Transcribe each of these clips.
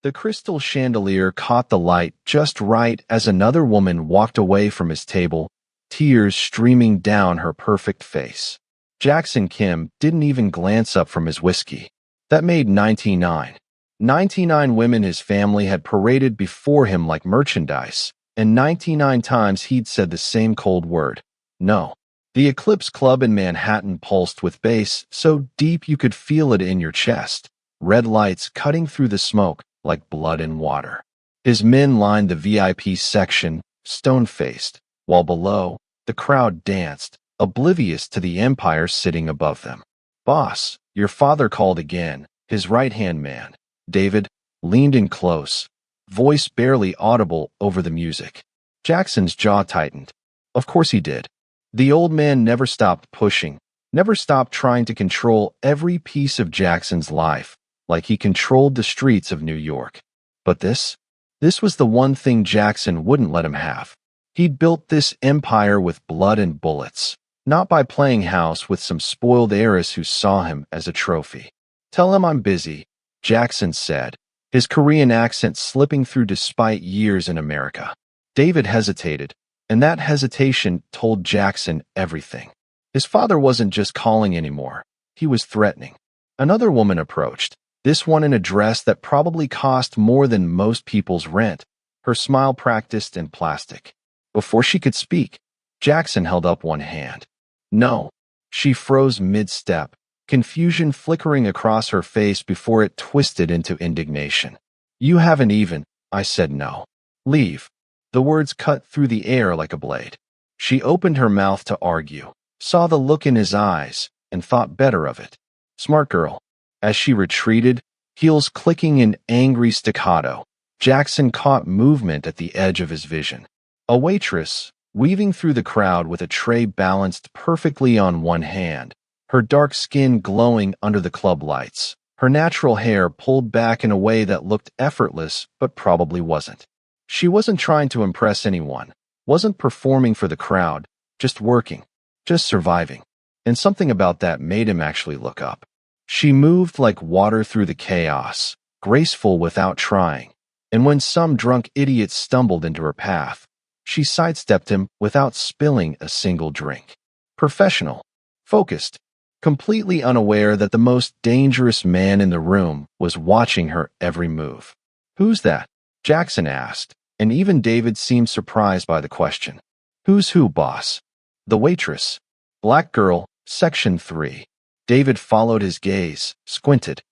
The crystal chandelier caught the light just right as another woman walked away from his table, tears streaming down her perfect face. Jackson Kim didn't even glance up from his whiskey. That made 99. 99 women his family had paraded before him like merchandise, and 99 times he'd said the same cold word, no. The Eclipse Club in Manhattan pulsed with bass so deep you could feel it in your chest, red lights cutting through the smoke like blood in water. His men lined the VIP section, stone-faced, while below, the crowd danced, oblivious to the empire sitting above them. "Boss, your father called again," his right-hand man, David, leaned in close, voice barely audible over the music. Jackson's jaw tightened. Of course he did. The old man never stopped pushing, never stopped trying to control every piece of Jackson's life, like he controlled the streets of New York. But this was the one thing Jackson wouldn't let him have. He'd built this empire with blood and bullets, not by playing house with some spoiled heiress who saw him as a trophy. "Tell him I'm busy," Jackson said, his Korean accent slipping through despite years in America. David hesitated, and that hesitation told Jackson everything. His father wasn't just calling anymore. He was threatening. Another woman approached, this one in a dress that probably cost more than most people's rent, her smile practiced in plastic. Before she could speak, Jackson held up one hand. "No." She froze mid-step, confusion flickering across her face before it twisted into indignation. "You haven't even," I said no. "Leave." The words cut through the air like a blade. She opened her mouth to argue, saw the look in his eyes, and thought better of it. Smart girl. As she retreated, heels clicking in angry staccato, Jackson caught movement at the edge of his vision. A waitress, weaving through the crowd with a tray balanced perfectly on one hand, her dark skin glowing under the club lights, her natural hair pulled back in a way that looked effortless but probably wasn't. She wasn't trying to impress anyone, wasn't performing for the crowd, just working, just surviving. And something about that made him actually look up. She moved like water through the chaos, graceful without trying, and when some drunk idiot stumbled into her path, she sidestepped him without spilling a single drink. Professional, focused, completely unaware that the most dangerous man in the room was watching her every move. "Who's that?" Jackson asked, and even David seemed surprised by the question. "Who's who, boss?" "The waitress. Black girl, section 3. David followed his gaze, squinted.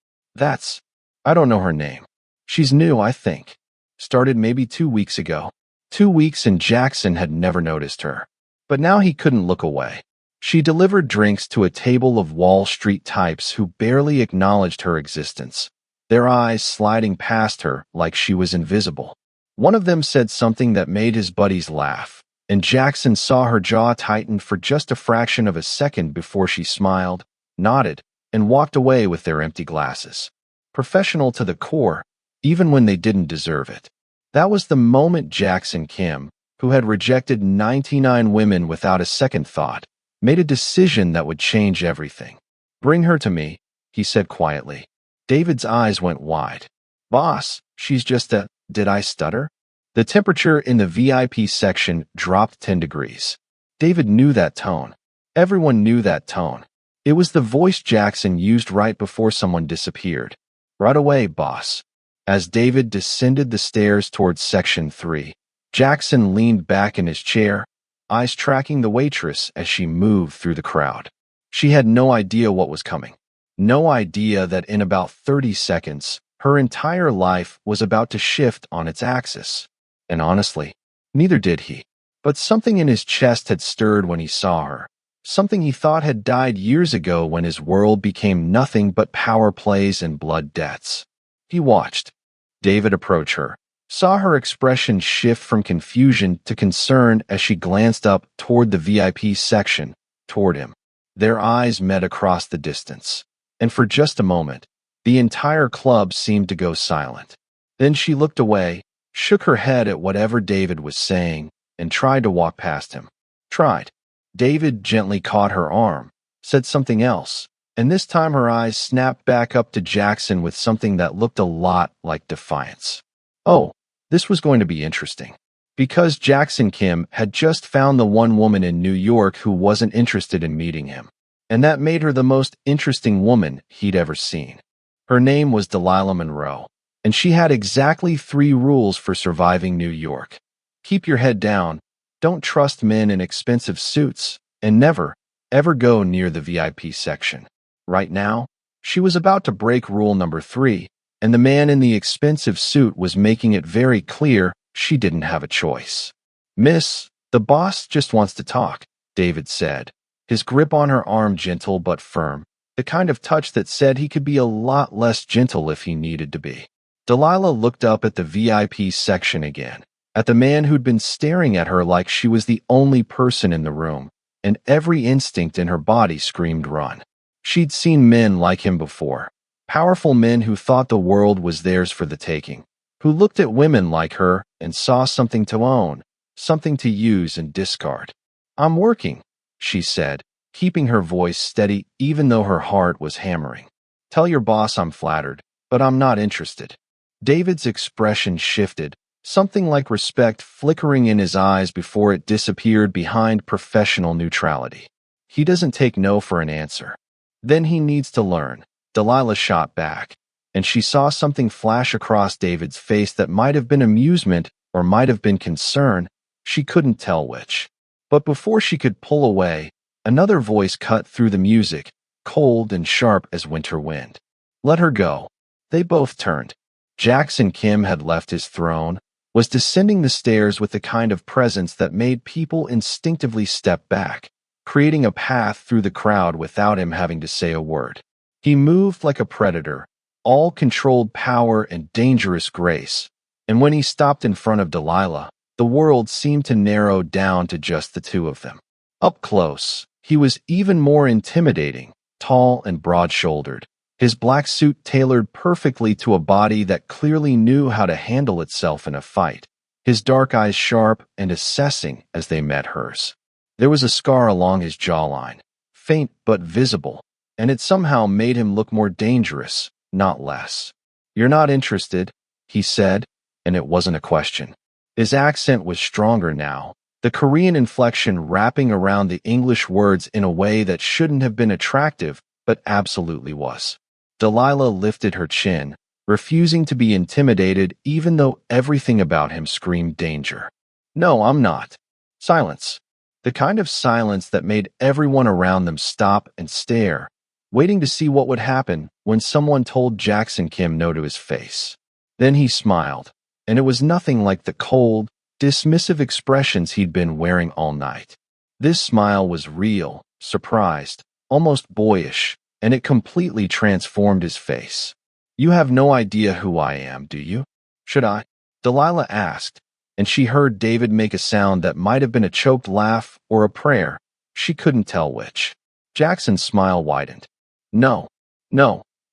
I don't know her name. She's new, I think. Started maybe 2 weeks ago. 2 weeks and Jackson had never noticed her. But now he couldn't look away. She delivered drinks to a table of Wall Street types who barely acknowledged her existence, their eyes sliding past her like she was invisible. One of them said something that made his buddies laugh, and Jackson saw her jaw tighten for just a fraction of a second before she smiled, nodded, and walked away with their empty glasses. Professional to the core, even when they didn't deserve it. That was the moment Jackson Kim, who had rejected 99 women without a second thought, made a decision that would change everything. "Bring her to me," he said quietly. David's eyes went wide. "Boss, she's just a..." Did I stutter? The temperature in the VIP section dropped 10 degrees. David knew that tone. Everyone knew that tone. It was the voice Jackson used right before someone disappeared. "Right away, boss." As David descended the stairs towards section 3, Jackson leaned back in his chair, eyes tracking the waitress as she moved through the crowd. She had no idea what was coming. No idea that in about 30 seconds, her entire life was about to shift on its axis. And honestly, neither did he. But something in his chest had stirred when he saw her. Something he thought had died years ago when his world became nothing but power plays and blood debts. He watched David approach her, saw her expression shift from confusion to concern as she glanced up toward the VIP section, toward him. Their eyes met across the distance, and for just a moment, the entire club seemed to go silent. Then she looked away, shook her head at whatever David was saying, and tried to walk past him. Tried. David gently caught her arm, said something else, And this time her eyes snapped back up to Jackson with something that looked a lot like defiance. Oh, this was going to be interesting. Because Jackson Kim had just found the one woman in New York who wasn't interested in meeting him. And that made her the most interesting woman he'd ever seen. Her name was Delilah Monroe, and she had exactly 3 rules for surviving New York. Keep your head down, don't trust men in expensive suits, and never, ever go near the VIP section. Right now, she was about to break rule number 3, and the man in the expensive suit was making it very clear she didn't have a choice. Miss, the boss just wants to talk, David said, his grip on her arm gentle but firm, the kind of touch that said he could be a lot less gentle if he needed to be. Delilah looked up at the VIP section again, at the man who'd been staring at her like she was the only person in the room, and every instinct in her body screamed run. She'd seen men like him before, powerful men who thought the world was theirs for the taking, who looked at women like her and saw something to own, something to use and discard. I'm working, she said, keeping her voice steady even though her heart was hammering. Tell your boss I'm flattered, but I'm not interested. David's expression shifted, something like respect flickering in his eyes before it disappeared behind professional neutrality. He doesn't take no for an answer. Then he needs to learn. Delilah shot back, and she saw something flash across David's face that might have been amusement or might have been concern. She couldn't tell which. But before she could pull away, another voice cut through the music, cold and sharp as winter wind. Let her go. They both turned. Jackson Kim had left his throne, was descending the stairs with the kind of presence that made people instinctively step back, creating a path through the crowd without him having to say a word. He moved like a predator, all controlled power and dangerous grace, and when he stopped in front of Delilah, the world seemed to narrow down to just the 2 of them. Up close, he was even more intimidating, tall and broad-shouldered, his black suit tailored perfectly to a body that clearly knew how to handle itself in a fight, his dark eyes sharp and assessing as they met hers. There was a scar along his jawline, faint but visible, and it somehow made him look more dangerous, not less. You're not interested, he said, and it wasn't a question. His accent was stronger now, the Korean inflection wrapping around the English words in a way that shouldn't have been attractive, but absolutely was. Delilah lifted her chin, refusing to be intimidated even though everything about him screamed danger. No, I'm not. Silence. The kind of silence that made everyone around them stop and stare, waiting to see what would happen when someone told Jackson Kim no to his face. Then he smiled, and it was nothing like the cold, dismissive expressions he'd been wearing all night. This smile was real, surprised, almost boyish, and it completely transformed his face. You have no idea who I am, do you? Should I? Delilah asked, and she heard David make a sound that might have been a choked laugh or a prayer. She couldn't tell which. Jackson's smile widened. No,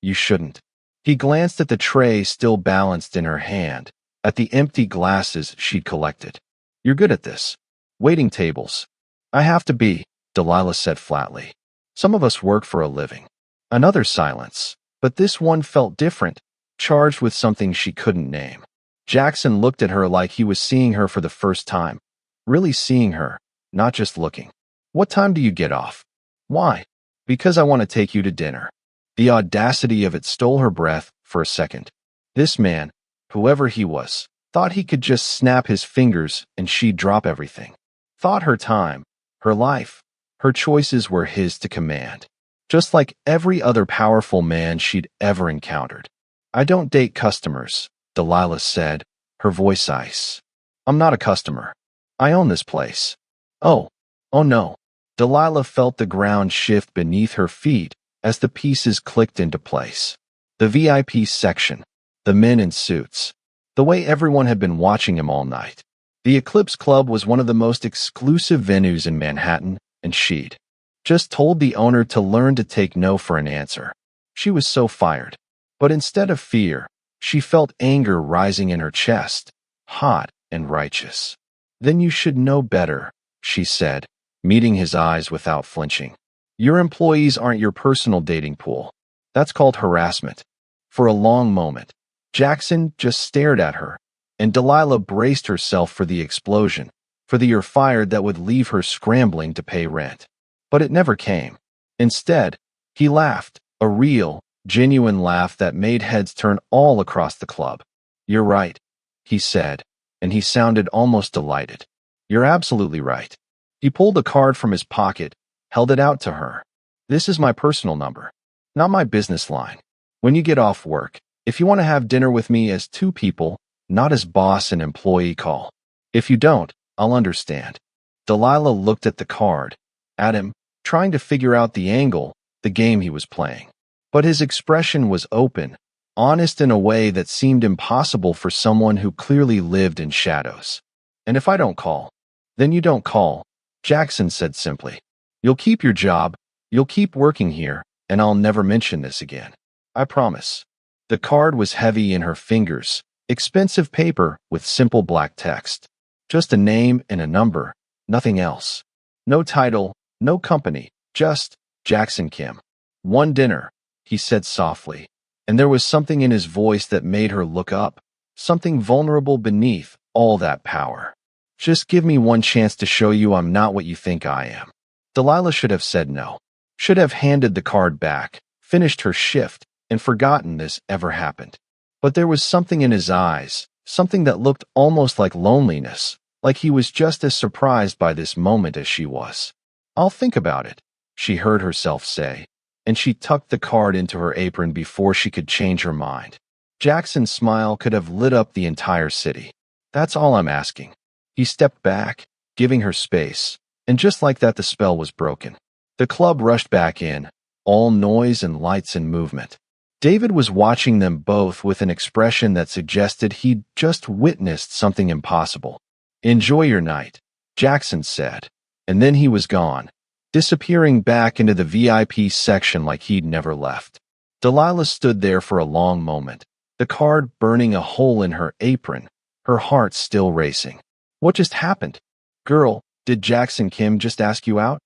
you shouldn't. He glanced at the tray still balanced in her hand, at the empty glasses she'd collected. You're good at this. Waiting tables. I have to be, Delilah said flatly. Some of us work for a living. Another silence, but this one felt different, charged with something she couldn't name. Jackson looked at her like he was seeing her for the first time, really seeing her, not just looking. What time do you get off? Why? Because I want to take you to dinner. The audacity of it stole her breath for a second. This man, whoever he was, thought he could just snap his fingers and she'd drop everything. Thought her time, her life, her choices were his to command. Just like every other powerful man she'd ever encountered. I don't date customers, Delilah said, her voice ice. I'm not a customer. I own this place. Oh no. Delilah felt the ground shift beneath her feet as the pieces clicked into place. The VIP section, the men in suits, the way everyone had been watching him all night. The Eclipse Club was one of the most exclusive venues in Manhattan, and she'd just told the owner to learn to take no for an answer. She was so fired. But instead of fear, she felt anger rising in her chest, hot and righteous. Then you should know better, she said, meeting his eyes without flinching. Your employees aren't your personal dating pool. That's called harassment. For a long moment, Jackson just stared at her, and Delilah braced herself for the explosion, for the "you're fired" that would leave her scrambling to pay rent. But it never came. Instead, he laughed, a real, genuine laugh that made heads turn all across the club. "You're right," he said, and he sounded almost delighted. "You're absolutely right." He pulled a card from his pocket, held it out to her. "This is my personal number, not my business line. When you get off work, if you want to have dinner with me as two people, not as boss and employee, call. If you don't, I'll understand." Delilah looked at the card, at him, trying to figure out the angle, the game he was playing. But his expression was open, honest in a way that seemed impossible for someone who clearly lived in shadows. "And if I don't call, then you don't call," Jackson said simply. "You'll keep your job, you'll keep working here, and I'll never mention this again. I promise." The card was heavy in her fingers, expensive paper with simple black text. Just a name and a number, nothing else. No title, no company, just Jackson Kim. "One dinner," he said softly, and there was something in his voice that made her look up, something vulnerable beneath all that power. "Just give me one chance to show you I'm not what you think I am." Delilah should have said no, should have handed the card back, finished her shift, and forgotten this ever happened. But there was something in his eyes, something that looked almost like loneliness, like he was just as surprised by this moment as she was. "I'll think about it," she heard herself say, and she tucked the card into her apron before she could change her mind. Jackson's smile could have lit up the entire city. "That's all I'm asking." He stepped back, giving her space, and just like that the spell was broken. The club rushed back in, all noise and lights and movement. David was watching them both with an expression that suggested he'd just witnessed something impossible. "Enjoy your night," Jackson said, and then he was gone, disappearing back into the VIP section like he'd never left. Delilah stood there for a long moment, the card burning a hole in her apron, her heart still racing. What just happened? "Girl, did Jackson Kim just ask you out?"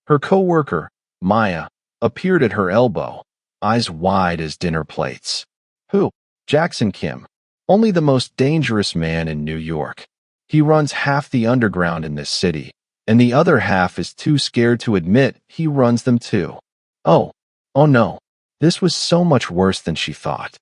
Her coworker, Maya, appeared at her elbow, eyes wide as dinner plates. "Who?" "Jackson Kim. Only the most dangerous man in New York. He runs half the underground in this city, and the other half is too scared to admit he runs them too." Oh no. This was so much worse than she thought.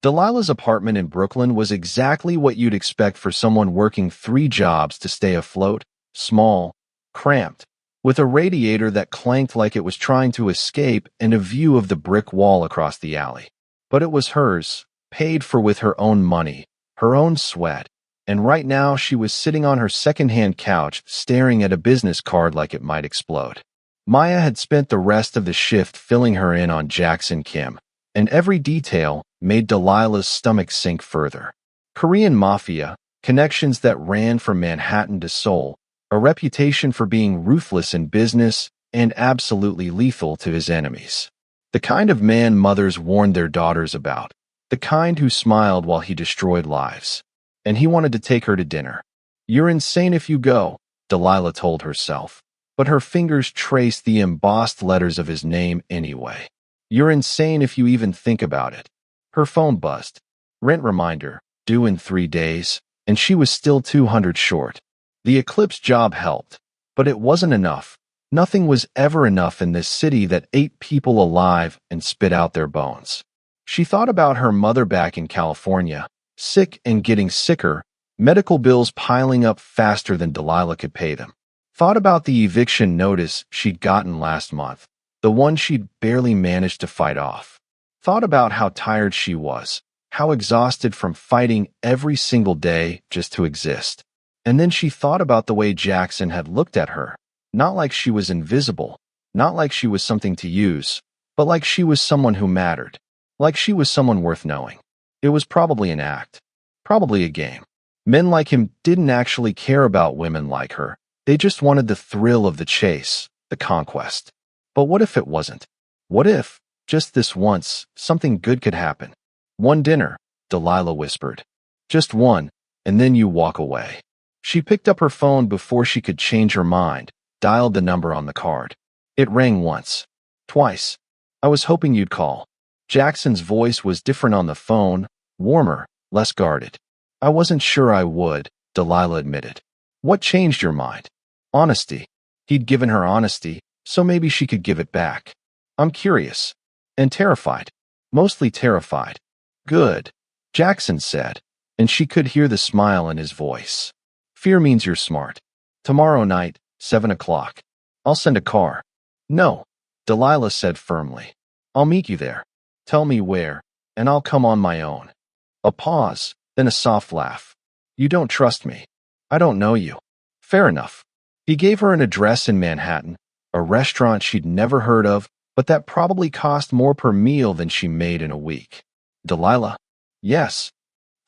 Delilah's apartment in Brooklyn was exactly what you'd expect for someone working 3 jobs to stay afloat, small, cramped, with a radiator that clanked like it was trying to escape and a view of the brick wall across the alley. But it was hers, paid for with her own money, her own sweat, and right now she was sitting on her second-hand couch staring at a business card like it might explode. Maya had spent the rest of the shift filling her in on Jackson Kim, and every detail made Delilah's stomach sink further. Korean Mafia, connections that ran from Manhattan to Seoul, a reputation for being ruthless in business and absolutely lethal to his enemies. The kind of man mothers warned their daughters about, the kind who smiled while he destroyed lives. And he wanted to take her to dinner. "You're insane if you go," Delilah told herself, but her fingers traced the embossed letters of his name anyway. "You're insane if you even think about it." Her phone buzzed. Rent reminder, due in 3 days, and she was still 200 short. The Eclipse job helped, but it wasn't enough. Nothing was ever enough in this city that ate people alive and spit out their bones. She thought about her mother back in California, sick and getting sicker, medical bills piling up faster than Delilah could pay them. Thought about the eviction notice she'd gotten last month, the one she'd barely managed to fight off. Thought about how tired she was, how exhausted from fighting every single day just to exist. And then she thought about the way Jackson had looked at her, not like she was invisible, not like she was something to use, but like she was someone who mattered, like she was someone worth knowing. It was probably an act, probably a game. Men like him didn't actually care about women like her. They just wanted the thrill of the chase, the conquest. But what if it wasn't? What if, just this once, something good could happen? "One dinner," Delilah whispered. "Just one, and then you walk away." She picked up her phone before she could change her mind, dialed the number on the card. It rang once. Twice. I was hoping you'd call. Jackson's voice was different on the phone, warmer, less guarded. I wasn't sure I would, Delilah admitted. What changed your mind? Honesty. He'd given her honesty, so maybe she could give it back. I'm curious. And terrified. Mostly terrified. Good, Jackson said, and she could hear the smile in his voice. Fear means you're smart. Tomorrow night, 7 o'clock. I'll send a car. No, Delilah said firmly. I'll meet you there. Tell me where, and I'll come on my own. A pause, then a soft laugh. You don't trust me. I don't know you. Fair enough. He gave her an address in Manhattan, a restaurant she'd never heard of, but that probably cost more per meal than she made in a week. Delilah? Yes.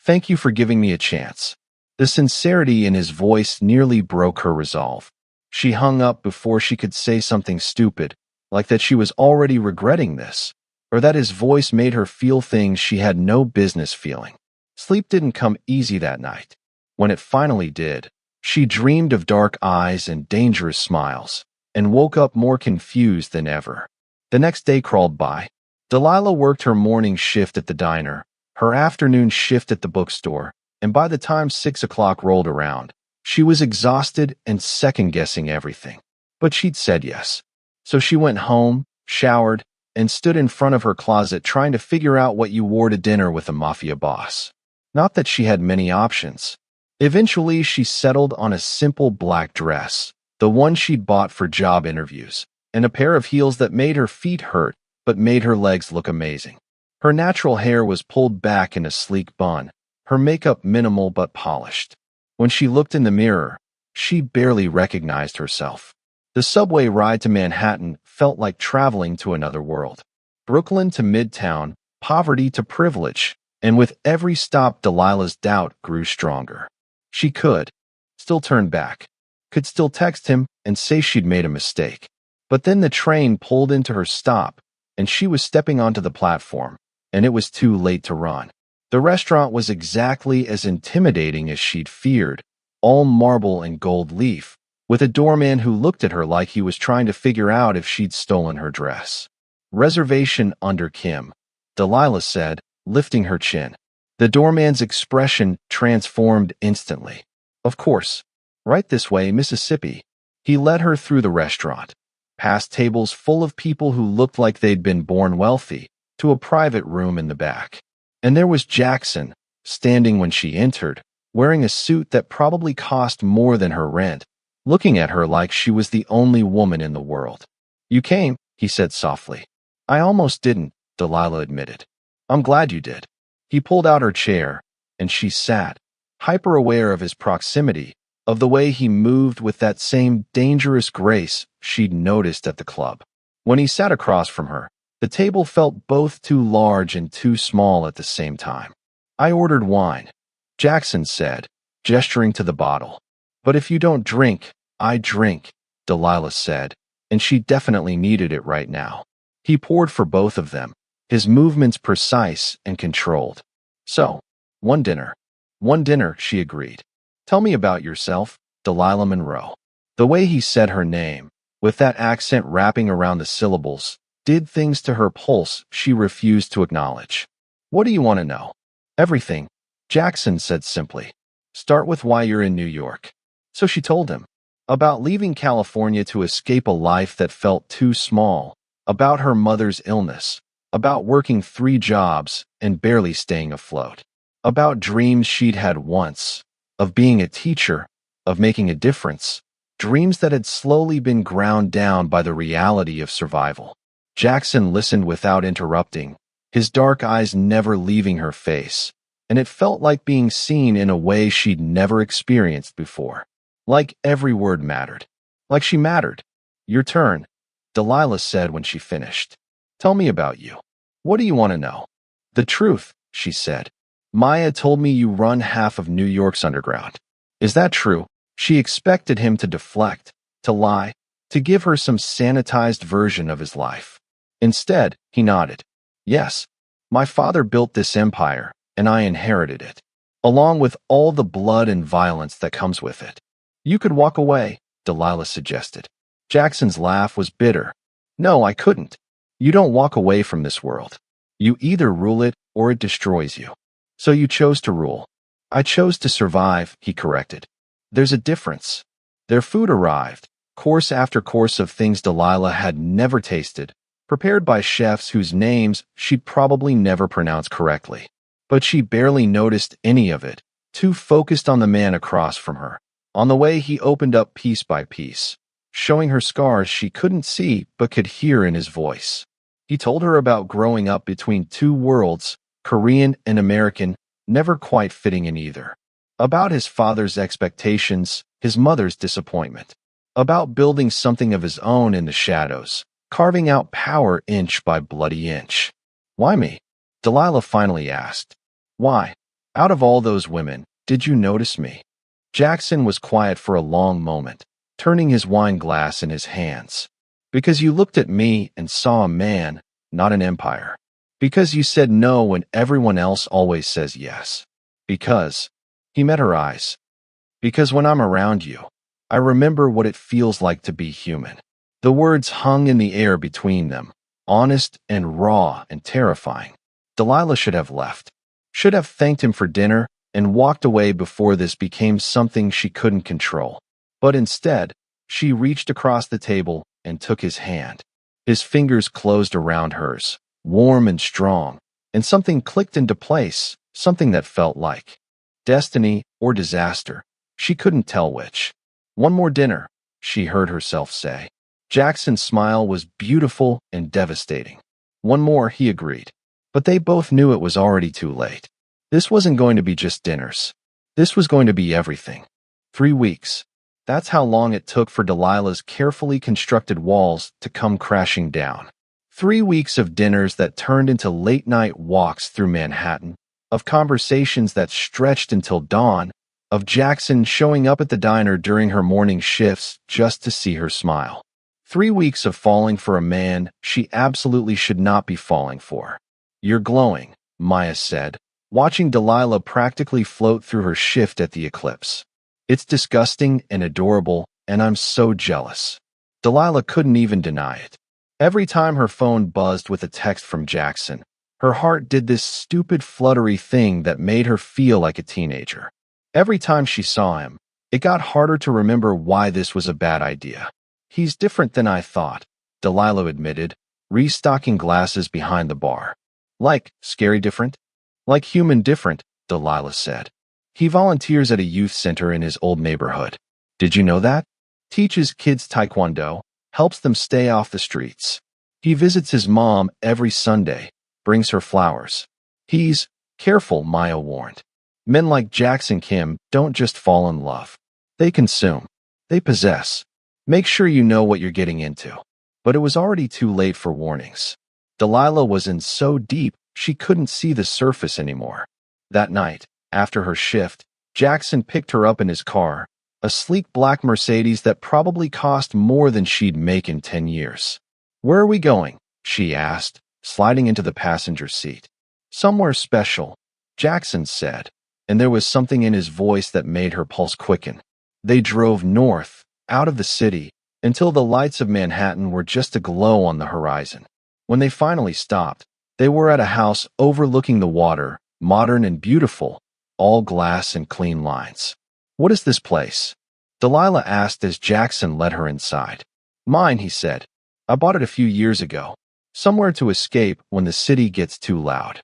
Thank you for giving me a chance. The sincerity in his voice nearly broke her resolve. She hung up before she could say something stupid, like that she was already regretting this, or that his voice made her feel things she had no business feeling. Sleep didn't come easy that night. When it finally did, she dreamed of dark eyes and dangerous smiles, and woke up more confused than ever. The next day crawled by. Delilah worked her morning shift at the diner, her afternoon shift at the bookstore, and by the time 6 o'clock rolled around, she was exhausted and second-guessing everything. But she'd said yes. So she went home, showered, and stood in front of her closet trying to figure out what you wore to dinner with a Mafia boss. Not that she had many options. Eventually, she settled on a simple black dress, the one she'd bought for job interviews, and a pair of heels that made her feet hurt but made her legs look amazing. Her natural hair was pulled back in a sleek bun, her makeup minimal but polished. When she looked in the mirror, she barely recognized herself. The subway ride to Manhattan felt like traveling to another world. Brooklyn to Midtown, poverty to privilege, and with every stop Delilah's doubt grew stronger. She could still turn back, could still text him and say she'd made a mistake. But then the train pulled into her stop, and she was stepping onto the platform, and it was too late to run. The restaurant was exactly as intimidating as she'd feared, all marble and gold leaf, with a doorman who looked at her like he was trying to figure out if she'd stolen her dress. Reservation under Kim, Delilah said, lifting her chin. The doorman's expression transformed instantly. Of course. Right this way, Mississippi. He led her through the restaurant, past tables full of people who looked like they'd been born wealthy, to a private room in the back. And there was Jackson, standing when she entered, wearing a suit that probably cost more than her rent, looking at her like she was the only woman in the world. You came, he said softly. I almost didn't, Delilah admitted. I'm glad you did. He pulled out her chair, and she sat, hyper-aware of his proximity, of the way he moved with that same dangerous grace she'd noticed at the club. When he sat across from her, the table felt both too large and too small at the same time. I ordered wine, Jackson said, gesturing to the bottle. But if you don't drink, I drink, Delilah said, and she definitely needed it right now. He poured for both of them, his movements precise and controlled. So, one dinner, she agreed. Tell me about yourself, Delilah Monroe. The way he said her name, with that accent wrapping around the syllables, did things to her pulse she refused to acknowledge. What do you want to know? Everything, Jackson said simply. Start with why you're in New York. So she told him. About leaving California to escape a life that felt too small, about her mother's illness, about working 3 jobs and barely staying afloat, about dreams she'd had once, of being a teacher, of making a difference, dreams that had slowly been ground down by the reality of survival. Jackson listened without interrupting, his dark eyes never leaving her face, and it felt like being seen in a way she'd never experienced before. Like every word mattered. Like she mattered. Your turn, Delilah said when she finished. Tell me about you. What do you want to know? The truth, she said. Maya told me you run half of New York's underground. Is that true? She expected him to deflect, to lie, to give her some sanitized version of his life. Instead, he nodded. Yes, my father built this empire, and I inherited it, along with all the blood and violence that comes with it. You could walk away, Delilah suggested. Jackson's laugh was bitter. No, I couldn't. You don't walk away from this world. You either rule it or it destroys you. So you chose to rule. I chose to survive, he corrected. There's a difference. Their food arrived, course after course of things Delilah had never tasted, prepared by chefs whose names she'd probably never pronounced correctly. But she barely noticed any of it, too focused on the man across from her, on the way he opened up piece by piece, showing her scars she couldn't see but could hear in his voice. He told her about growing up between two worlds, Korean and American, never quite fitting in either. About his father's expectations, his mother's disappointment. About building something of his own in the shadows, carving out power inch by bloody inch. Why me? Delilah finally asked. Why? Out of all those women, did you notice me? Jackson was quiet for a long moment, turning his wine glass in his hands. Because you looked at me and saw a man, not an empire. Because you said no when everyone else always says yes. Because, he met her eyes. Because when I'm around you, I remember what it feels like to be human. The words hung in the air between them, honest and raw and terrifying. Delilah should have left. Should have thanked him for dinner and walked away before this became something she couldn't control. But instead, she reached across the table and took his hand. His fingers closed around hers, warm and strong, and something clicked into place, something that felt like destiny or disaster. She couldn't tell which. One more dinner, she heard herself say. Jackson's smile was beautiful and devastating. One more, he agreed. But they both knew it was already too late. This wasn't going to be just dinners. This was going to be everything. 3 weeks. That's how long it took for Delilah's carefully constructed walls to come crashing down. 3 weeks of dinners that turned into late-night walks through Manhattan, of conversations that stretched until dawn, of Jackson showing up at the diner during her morning shifts just to see her smile. 3 weeks of falling for a man she absolutely should not be falling for. You're glowing, Maya said, watching Delilah practically float through her shift at the eclipse. It's disgusting and adorable, and I'm so jealous. Delilah couldn't even deny it. Every time her phone buzzed with a text from Jackson, her heart did this stupid fluttery thing that made her feel like a teenager. Every time she saw him, it got harder to remember why this was a bad idea. He's different than I thought, Delilah admitted, restocking glasses behind the bar. Like, scary different? Like human different, Delilah said. He volunteers at a youth center in his old neighborhood. Did you know that? Teaches kids taekwondo, helps them stay off the streets. He visits his mom every Sunday, brings her flowers. He's careful, Maya warned. Men like Jackson Kim don't just fall in love. They consume. They possess. Make sure you know what you're getting into. But it was already too late for warnings. Delilah was in so deep she couldn't see the surface anymore. That night, after her shift, Jackson picked her up in his car, a sleek black Mercedes that probably cost more than she'd make in 10 years. Where are we going? She asked, sliding into the passenger seat. Somewhere special, Jackson said, and there was something in his voice that made her pulse quicken. They drove north, out of the city, until the lights of Manhattan were just aglow on the horizon. When they finally stopped, they were at a house overlooking the water, modern and beautiful, all glass and clean lines. What is this place? Delilah asked as Jackson led her inside. Mine, he said. I bought it a few years ago, somewhere to escape when the city gets too loud.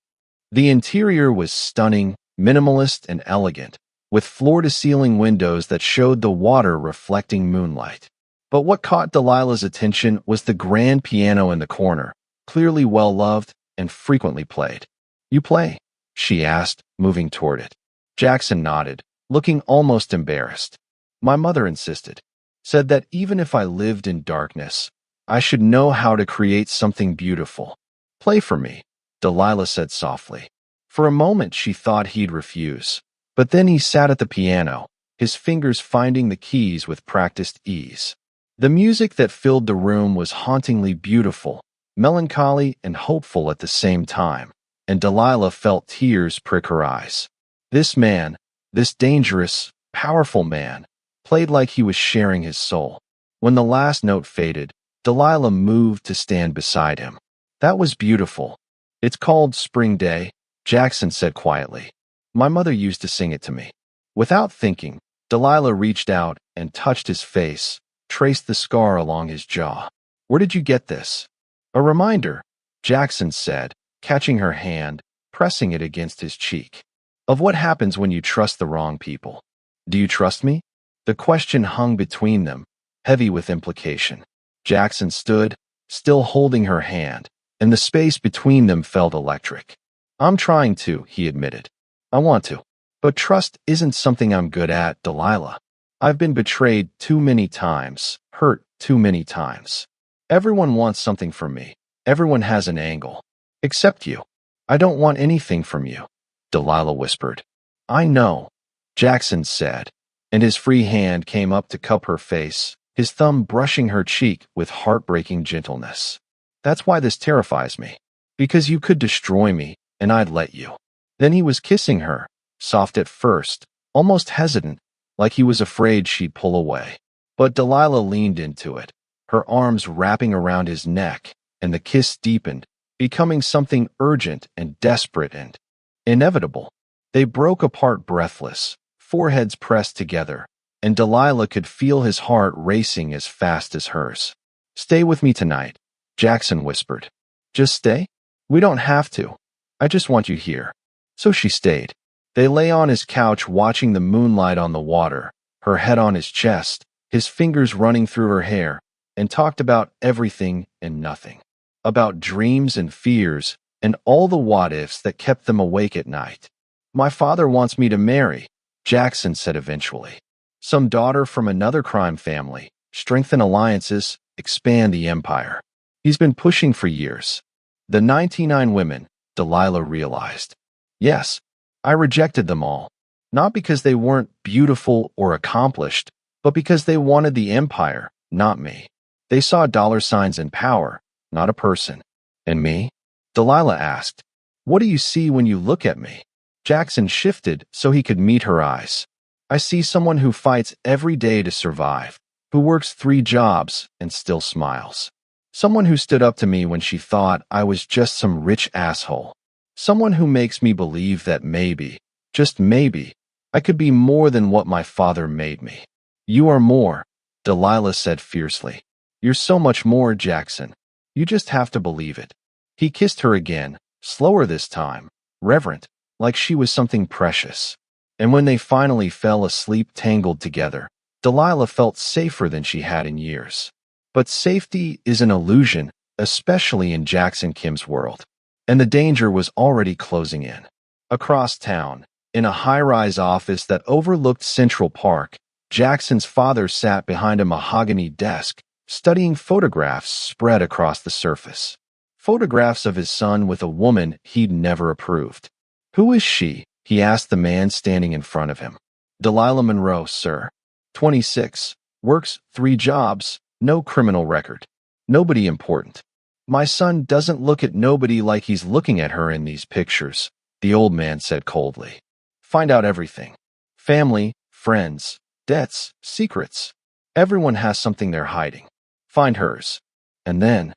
The interior was stunning, minimalist and elegant, with floor-to-ceiling windows that showed the water reflecting moonlight. But what caught Delilah's attention was the grand piano in the corner, clearly well-loved and frequently played. You play? She asked, moving toward it. Jackson nodded, looking almost embarrassed. My mother insisted, said that even if I lived in darkness, I should know how to create something beautiful. Play for me, Delilah said softly. For a moment she thought he'd refuse, but then he sat at the piano, his fingers finding the keys with practiced ease. The music that filled the room was hauntingly beautiful, melancholy and hopeful at the same time, and Delilah felt tears prick her eyes. This man, this dangerous, powerful man, played like he was sharing his soul. When the last note faded, Delilah moved to stand beside him. That was beautiful. It's called Spring Day, Jackson said quietly. My mother used to sing it to me. Without thinking, Delilah reached out and touched his face, traced the scar along his jaw. Where did you get this? A reminder, Jackson said, catching her hand, pressing it against his cheek. Of what happens when you trust the wrong people. Do you trust me? The question hung between them, heavy with implication. Jackson stood, still holding her hand, and the space between them felt electric. I'm trying to, he admitted. I want to. But trust isn't something I'm good at, Delilah. I've been betrayed too many times, hurt too many times. Everyone wants something from me. Everyone has an angle. Except you. I don't want anything from you, Delilah whispered. I know, Jackson said, and his free hand came up to cup her face, his thumb brushing her cheek with heartbreaking gentleness. That's why this terrifies me. Because you could destroy me, and I'd let you. Then he was kissing her, soft at first, almost hesitant, like he was afraid she'd pull away. But Delilah leaned into it, her arms wrapping around his neck, and the kiss deepened, becoming something urgent and desperate and inevitable. They broke apart breathless, foreheads pressed together, and Delilah could feel his heart racing as fast as hers. Stay with me tonight, Jackson whispered. Just stay? We don't have to. I just want you here. So she stayed. They lay on his couch watching the moonlight on the water, her head on his chest, his fingers running through her hair, and talked about everything and nothing. About dreams and fears, and all the what-ifs that kept them awake at night. My father wants me to marry, Jackson said eventually. Some daughter from another crime family, strengthen alliances, expand the empire. He's been pushing for years. The 99 women, Delilah realized. Yes, I rejected them all. Not because they weren't beautiful or accomplished, but because they wanted the empire, not me. They saw dollar signs and power, not a person. And me? Delilah asked. What do you see when you look at me? Jackson shifted so he could meet her eyes. I see someone who fights every day to survive, who works 3 jobs and still smiles. Someone who stood up to me when she thought I was just some rich asshole. Someone who makes me believe that maybe, just maybe, I could be more than what my father made me. You are more, Delilah said fiercely. You're so much more, Jackson. You just have to believe it. He kissed her again, slower this time, reverent, like she was something precious. And when they finally fell asleep tangled together, Delilah felt safer than she had in years. But safety is an illusion, especially in Jackson Kim's world. And the danger was already closing in. Across town, in a high-rise office that overlooked Central Park, Jackson's father sat behind a mahogany desk, studying photographs spread across the surface. Photographs of his son with a woman he'd never approved. Who is she? He asked the man standing in front of him. Delilah Monroe, sir. 26. Works 3 jobs, no criminal record. Nobody important. My son doesn't look at nobody like he's looking at her in these pictures, the old man said coldly. Find out everything. Family, friends, debts, secrets. Everyone has something they're hiding. Find hers. And then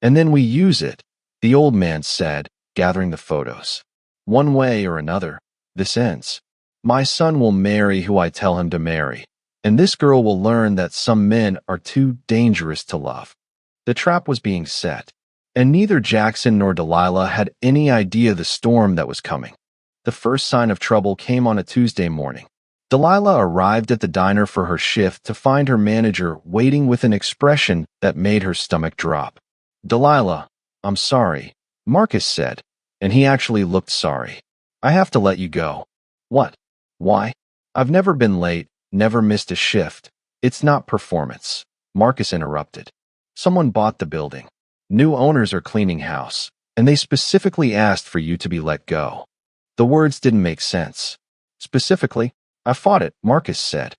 we use it, the old man said, gathering the photos. One way or another, this ends. My son will marry who I tell him to marry, and this girl will learn that some men are too dangerous to love. The trap was being set, and neither Jackson nor Delilah had any idea the storm that was coming. The first sign of trouble came on a Tuesday morning. Delilah arrived at the diner for her shift to find her manager waiting with an expression that made her stomach drop. Delilah, I'm sorry, Marcus said, and he actually looked sorry. I have to let you go. What? Why? I've never been late, never missed a shift. It's not performance, Marcus interrupted. Someone bought the building. New owners are cleaning house, and they specifically asked for you to be let go. The words didn't make sense. Specifically, I fought it, Marcus said.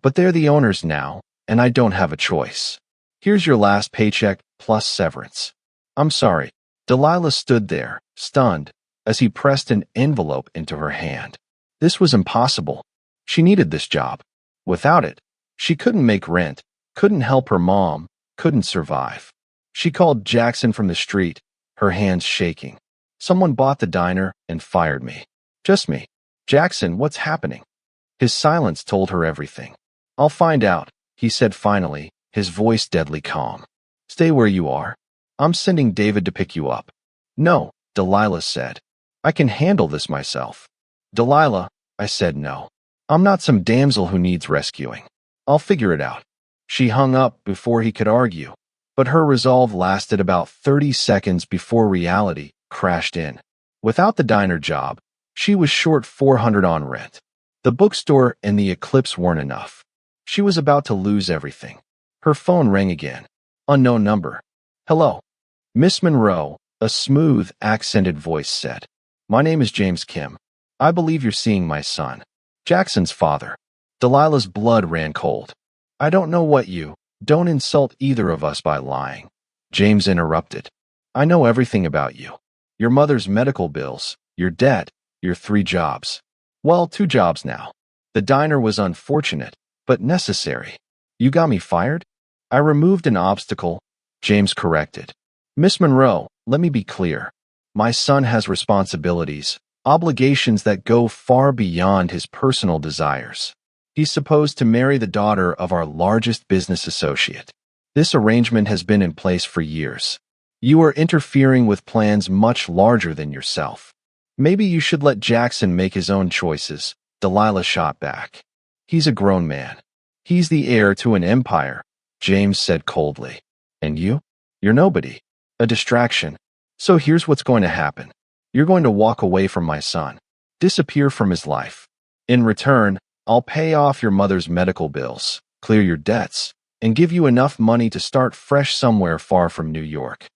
But they're the owners now, and I don't have a choice. Here's your last paycheck plus severance. I'm sorry. Delilah stood there, stunned, as he pressed an envelope into her hand. This was impossible. She needed this job. Without it, she couldn't make rent, couldn't help her mom, couldn't survive. She called Jackson from the street, her hands shaking. Someone bought the diner and fired me. Just me. Jackson, what's happening? His silence told her everything. I'll find out, he said finally, his voice deadly calm. Stay where you are. I'm sending David to pick you up. No, Delilah said. I can handle this myself. Delilah, I said no. I'm not some damsel who needs rescuing. I'll figure it out. She hung up before he could argue, but her resolve lasted about 30 seconds before reality crashed in. Without the diner job, she was short $400 on rent. The bookstore and the eclipse weren't enough. She was about to lose everything. Her phone rang again. Unknown number. Hello. Miss Monroe, a smooth, accented voice said. My name is James Kim. I believe you're seeing my son, Jackson's father. Delilah's blood ran cold. I don't know what you. Don't insult either of us by lying. James interrupted. I know everything about you. Your mother's medical bills, your debt, your 3 jobs. Well, 2 jobs now. The diner was unfortunate, but necessary. You got me fired? I removed an obstacle, James corrected. Miss Monroe, let me be clear. My son has responsibilities, obligations that go far beyond his personal desires. He's supposed to marry the daughter of our largest business associate. This arrangement has been in place for years. You are interfering with plans much larger than yourself. Maybe you should let Jackson make his own choices, Delilah shot back. He's a grown man. He's the heir to an empire, James said coldly. And you? You're nobody. A distraction. So here's what's going to happen. You're going to walk away from my son, disappear from his life. In return, I'll pay off your mother's medical bills, clear your debts, and give you enough money to start fresh somewhere far from New York.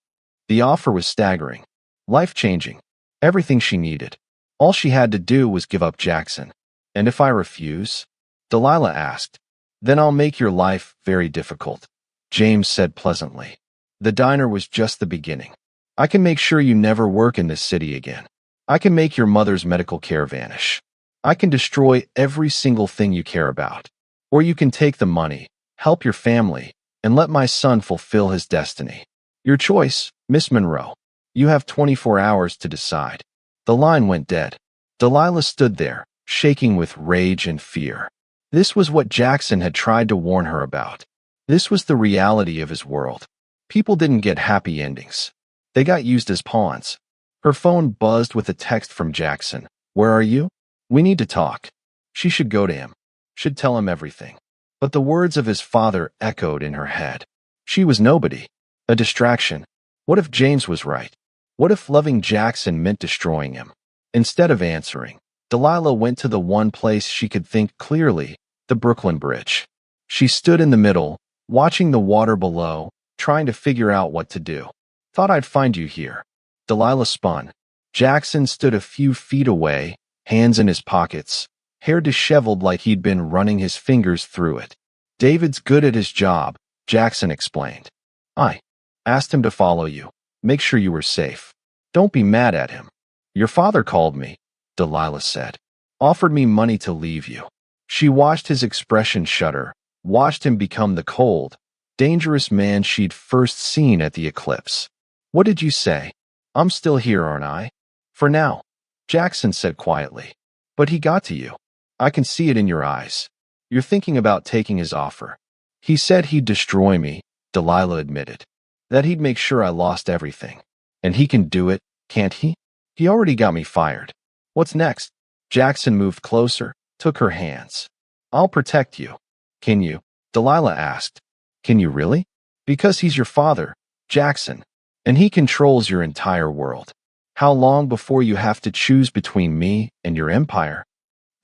The offer was staggering, life-changing, everything she needed. All she had to do was give up Jackson. And if I refuse? Delilah asked. Then I'll make your life very difficult, James said pleasantly. The diner was just the beginning. I can make sure you never work in this city again. I can make your mother's medical care vanish. I can destroy every single thing you care about. Or you can take the money, help your family, and let my son fulfill his destiny. Your choice, Miss Monroe. You have 24 hours to decide. The line went dead. Delilah stood there, shaking with rage and fear. This was what Jackson had tried to warn her about. This was the reality of his world. People didn't get happy endings. They got used as pawns. Her phone buzzed with a text from Jackson. Where are you? We need to talk. She should go to him. Should tell him everything. But the words of his father echoed in her head. She was nobody. A distraction. What if James was right? What if loving Jackson meant destroying him? Instead of answering, Delilah went to the one place she could think clearly, the Brooklyn Bridge. She stood in the middle, watching the water below, trying to figure out what to do. Thought I'd find you here. Delilah spun. Jackson stood a few feet away, hands in his pockets, hair disheveled like he'd been running his fingers through it. David's good at his job, Jackson explained. I asked him to follow you. Make sure you were safe. Don't be mad at him. Your father called me, Delilah said. Offered me money to leave you. She watched his expression shudder, watched him become the cold, dangerous man she'd first seen at the eclipse. What did you say? I'm still here, aren't I? For now, Jackson said quietly. But he got to you. I can see it in your eyes. You're thinking about taking his offer. He said he'd destroy me, Delilah admitted. That he'd make sure I lost everything. And he can do it, can't he? He already got me fired. What's next? Jackson moved closer, took her hands. I'll protect you. Can you? Delilah asked. Can you really? Because he's your father, Jackson, and he controls your entire world. How long before you have to choose between me and your empire?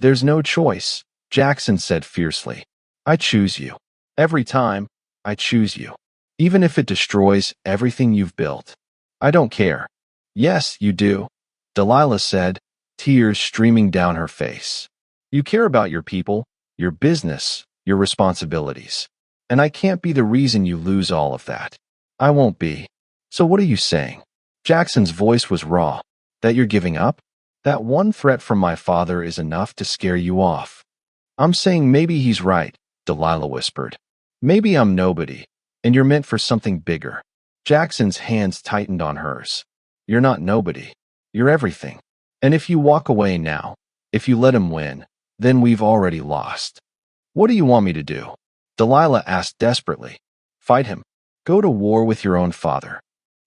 There's no choice, Jackson said fiercely. I choose you. Every time, I choose you. Even if it destroys everything you've built. I don't care. Yes, you do, Delilah said, tears streaming down her face. You care about your people, your business, your responsibilities. And I can't be the reason you lose all of that. I won't be. So what are you saying? Jackson's voice was raw. That you're giving up? That one threat from my father is enough to scare you off. I'm saying maybe he's right, Delilah whispered. Maybe I'm nobody, and you're meant for something bigger. Jackson's hands tightened on hers. You're not nobody. You're everything. And if you walk away now, if you let him win, then we've already lost. What do you want me to do? Delilah asked desperately. Fight him. Go to war with your own father.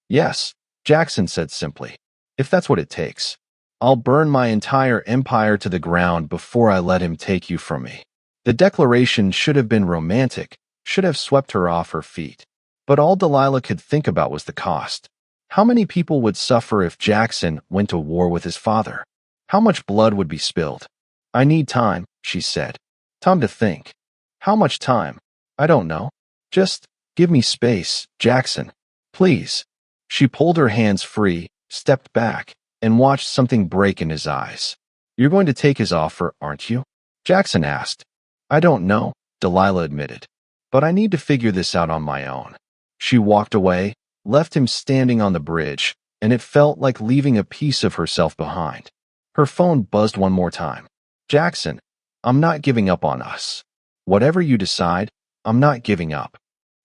Yes, Jackson said simply. If that's what it takes. I'll burn my entire empire to the ground before I let him take you from me. The declaration should have been romantic, should have swept her off her feet. But all Delilah could think about was the cost. How many people would suffer if Jackson went to war with his father? How much blood would be spilled? I need time, she said. Time to think. How much time? I don't know. Just give me space, Jackson. Please. She pulled her hands free, stepped back, and watched something break in his eyes. You're going to take his offer, aren't you? Jackson asked. I don't know, Delilah admitted. But I need to figure this out on my own. She walked away, left him standing on the bridge, and it felt like leaving a piece of herself behind. Her phone buzzed one more time. Jackson, I'm not giving up on us. Whatever you decide, I'm not giving up.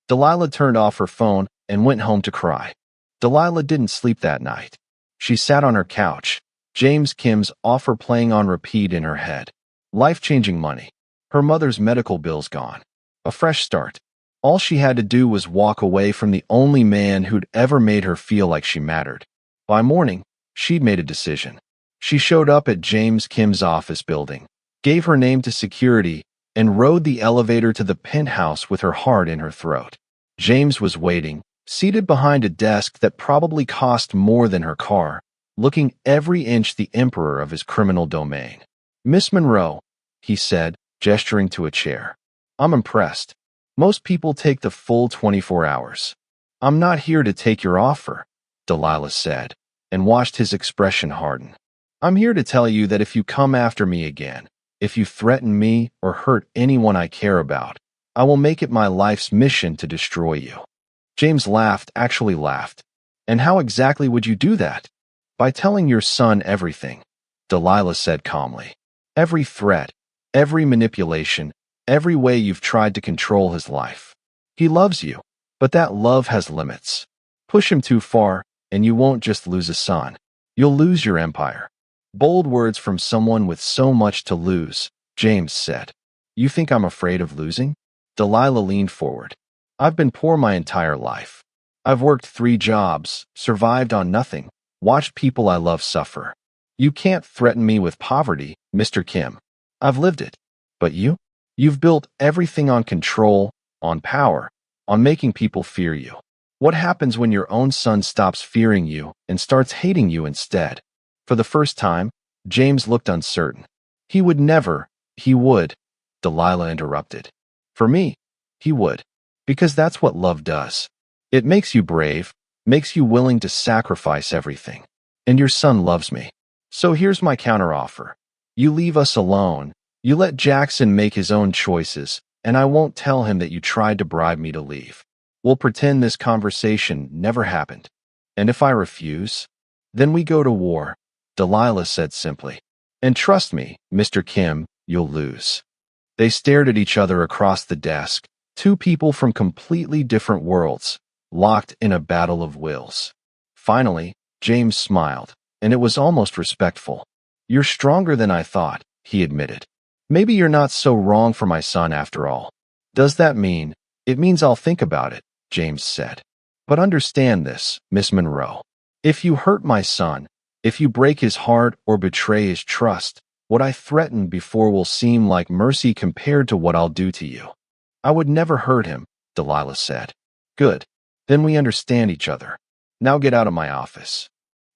Delilah turned off her phone and went home to cry. Delilah didn't sleep that night. She sat on her couch, James Kim's offer playing on repeat in her head. Life-changing money. Her mother's medical bills gone. A fresh start. All she had to do was walk away from the only man who'd ever made her feel like she mattered. By morning, she'd made a decision. She showed up at James Kim's office building, gave her name to security, and rode the elevator to the penthouse with her heart in her throat. James was waiting, seated behind a desk that probably cost more than her car, looking every inch the emperor of his criminal domain. Miss Monroe, he said, gesturing to a chair. I'm impressed. Most people take the full 24 hours. I'm not here to take your offer, Delilah said, and watched his expression harden. I'm here to tell you that if you come after me again, if you threaten me or hurt anyone I care about, I will make it my life's mission to destroy you. James laughed, actually laughed. And how exactly would you do that? By telling your son everything, Delilah said calmly. Every threat, every manipulation, every way you've tried to control his life. He loves you, but that love has limits. Push him too far, and you won't just lose a son. You'll lose your empire. Bold words from someone with so much to lose, James said. You think I'm afraid of losing? Delilah leaned forward. I've been poor my entire life. I've worked 3 jobs, survived on nothing, watched people I love suffer. You can't threaten me with poverty, Mr. Kim. I've lived it. But you? You've built everything on control, on power, on making people fear you. What happens when your own son stops fearing you and starts hating you instead? For the first time, James looked uncertain. He would, Delilah interrupted. For me, he would. Because that's what love does. It makes you brave, makes you willing to sacrifice everything. And your son loves me. So here's my counteroffer. You leave us alone, you let Jackson make his own choices, and I won't tell him that you tried to bribe me to leave. We'll pretend this conversation never happened. And if I refuse, then we go to war, Delilah said simply. And trust me, Mr. Kim, you'll lose. They stared at each other across the desk, 2 people from completely different worlds, locked in a battle of wills. Finally, James smiled, and it was almost respectful. You're stronger than I thought, he admitted. Maybe you're not so wrong for my son after all. Does that mean? It means I'll think about it, James said. But understand this, Miss Monroe. If you hurt my son, if you break his heart or betray his trust, what I threatened before will seem like mercy compared to what I'll do to you. I would never hurt him, Delilah said. Good. Then we understand each other. Now get out of my office.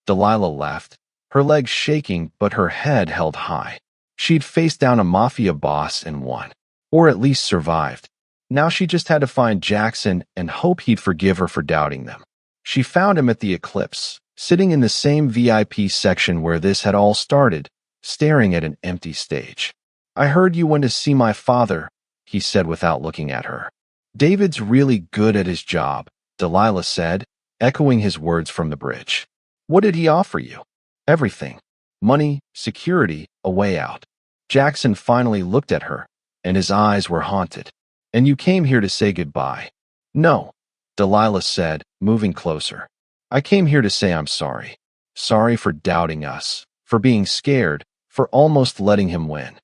Delilah laughed, her legs shaking but her head held high. She'd faced down a Mafia boss and won. Or at least survived. Now she just had to find Jackson and hope he'd forgive her for doubting them. She found him at the Eclipse, sitting in the same VIP section where this had all started, staring at an empty stage. I heard you went to see my father, he said without looking at her. David's really good at his job, Delilah said, echoing his words from the bridge. What did he offer you? Everything. Money, security, a way out. Jackson finally looked at her, and his eyes were haunted. And you came here to say goodbye. No, Delilah said, moving closer. I came here to say I'm sorry. Sorry for doubting us, for being scared, for almost letting him win.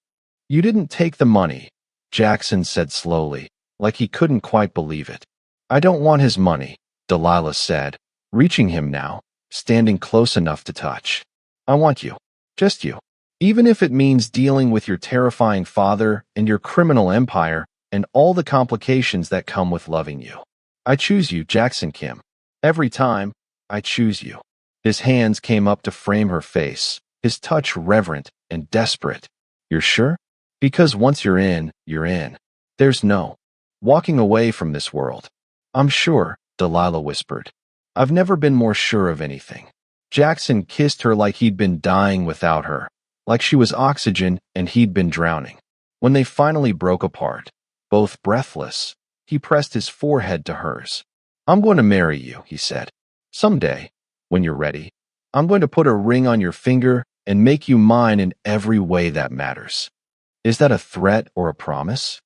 You didn't take the money, Jackson said slowly, like he couldn't quite believe it. I don't want his money, Delilah said, reaching him now, standing close enough to touch. I want you. Just you. Even if it means dealing with your terrifying father and your criminal empire and all the complications that come with loving you. I choose you, Jackson Kim. Every time, I choose you. His hands came up to frame her face, his touch reverent and desperate. You're sure? Because once you're in, you're in. There's no walking away from this world. I'm sure, Delilah whispered. I've never been more sure of anything. Jackson kissed her like he'd been dying without her, like she was oxygen and he'd been drowning. When they finally broke apart, both breathless, he pressed his forehead to hers. I'm going to marry you, he said. Someday, when you're ready, I'm going to put a ring on your finger and make you mine in every way that matters. Is that a threat or a promise?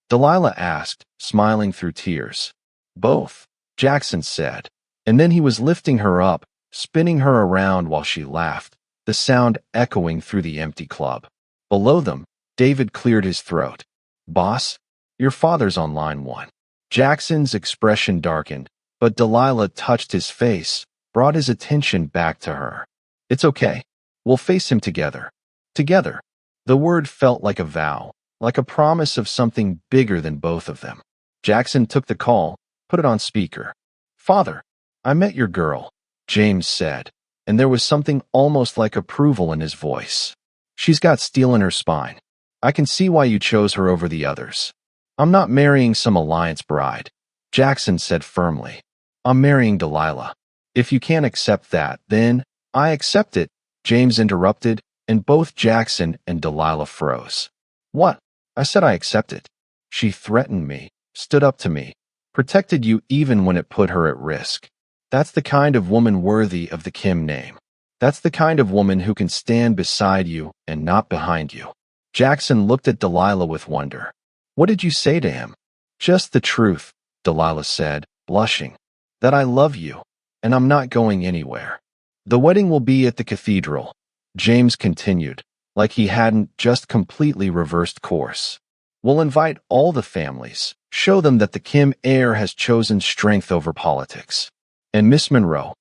Delilah asked, smiling through tears. Both, Jackson said, and then he was lifting her up, spinning her around while she laughed, the sound echoing through the empty club. Below them, David cleared his throat. Boss, your father's on line 1. Jackson's expression darkened, but Delilah touched his face, brought his attention back to her. It's okay. We'll face him together. Together. The word felt like a vow, like a promise of something bigger than both of them. Jackson took the call, put it on speaker. Father, I met your girl, James said, and there was something almost like approval in his voice. She's got steel in her spine. I can see why you chose her over the others. I'm not marrying some alliance bride, Jackson said firmly. I'm marrying Delilah. If you can't accept that, then I accept it, James interrupted, and both Jackson and Delilah froze. What? I said I accept it. She threatened me, stood up to me, protected you even when it put her at risk. That's the kind of woman worthy of the Kim name. That's the kind of woman who can stand beside you and not behind you. Jackson looked at Delilah with wonder. What did you say to him? Just the truth, Delilah said, blushing. That I love you, and I'm not going anywhere. The wedding will be at the cathedral, James continued, like he hadn't just completely reversed course. We'll invite all the families, show them that the Kim heir has chosen strength over politics. And Miss Monroe?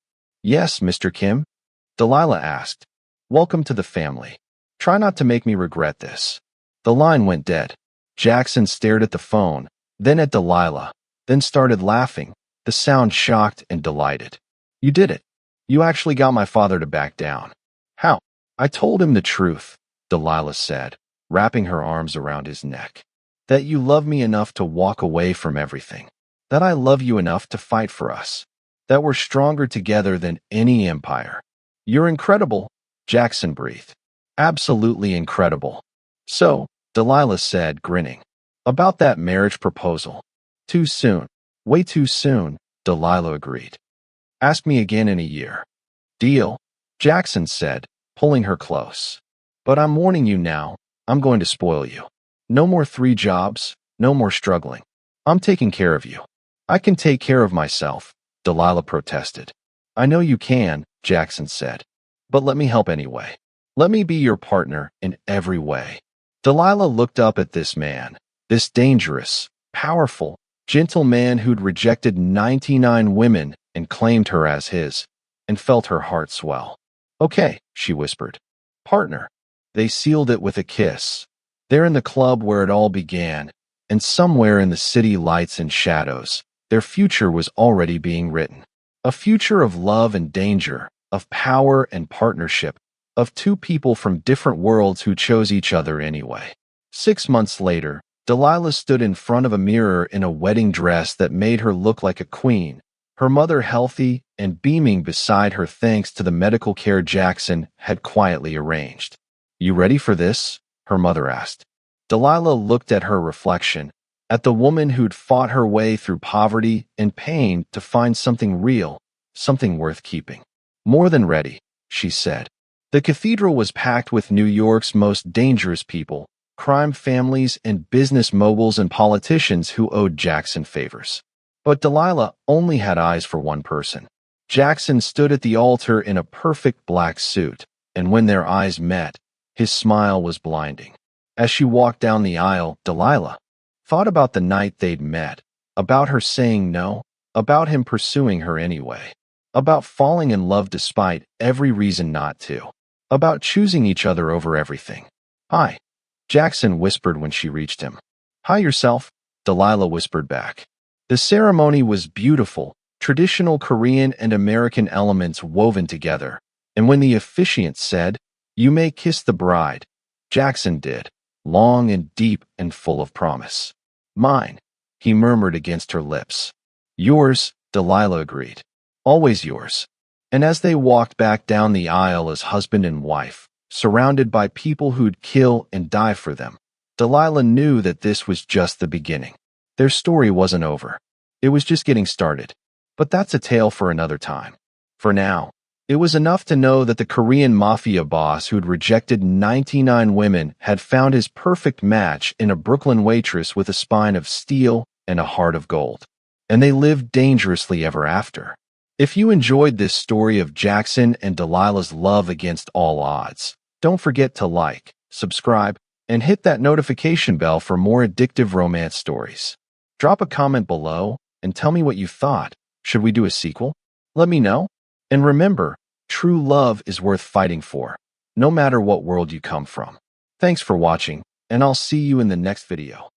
Yes, Mr. Kim? Delilah asked. Welcome to the family. Try not to make me regret this. The line went dead. Jackson stared at the phone, then at Delilah, then started laughing, the sound shocked and delighted. You did it. You actually got my father to back down. How? I told him the truth, Delilah said, wrapping her arms around his neck. That you love me enough to walk away from everything. That I love you enough to fight for us. That we're stronger together than any empire. You're incredible, Jackson breathed. Absolutely incredible. So, Delilah said, grinning. About that marriage proposal. Too soon. Way too soon, Delilah agreed. Ask me again in a year. Deal, Jackson said, pulling her close. But I'm warning you now, I'm going to spoil you. No more 3 jobs, no more struggling. I'm taking care of you. I can take care of myself, Delilah protested. I know you can, Jackson said. But let me help anyway. Let me be your partner in every way. Delilah looked up at this man, this dangerous, powerful, gentle man who'd rejected 99 women and claimed her as his, and felt her heart swell. Okay, she whispered. Partner. They sealed it with a kiss. There in the club where it all began, and somewhere in the city lights and shadows, their future was already being written. A future of love and danger, of power and partnership, of 2 people from different worlds who chose each other anyway. 6 months later, Delilah stood in front of a mirror in a wedding dress that made her look like a queen, her mother healthy and beaming beside her thanks to the medical care Jackson had quietly arranged. You ready for this? Her mother asked. Delilah looked at her reflection, at the woman who'd fought her way through poverty and pain to find something real, something worth keeping. More than ready, she said. The cathedral was packed with New York's most dangerous people, crime families and business moguls and politicians who owed Jackson favors. But Delilah only had eyes for one person. Jackson stood at the altar in a perfect black suit, and when their eyes met, his smile was blinding. As she walked down the aisle, Delilah thought about the night they'd met, about her saying no, about him pursuing her anyway, about falling in love despite every reason not to, about choosing each other over everything. "Hi," Jackson whispered when she reached him. "Hi yourself," Delilah whispered back. The ceremony was beautiful, traditional Korean and American elements woven together, and when the officiant said, "You may kiss the bride," Jackson did, long and deep and full of promise. "Mine," he murmured against her lips. "Yours," Delilah agreed. "Always yours." And as they walked back down the aisle as husband and wife, surrounded by people who'd kill and die for them, Delilah knew that this was just the beginning. Their story wasn't over. It was just getting started. But that's a tale for another time. For now, it was enough to know that the Korean Mafia boss who'd rejected 99 women had found his perfect match in a Brooklyn waitress with a spine of steel and a heart of gold. And they lived dangerously ever after. If you enjoyed this story of Jackson and Delilah's love against all odds, don't forget to like, subscribe, and hit that notification bell for more addictive romance stories. Drop a comment below and tell me what you thought. Should we do a sequel? Let me know. And remember, true love is worth fighting for, no matter what world you come from. Thanks for watching, and I'll see you in the next video.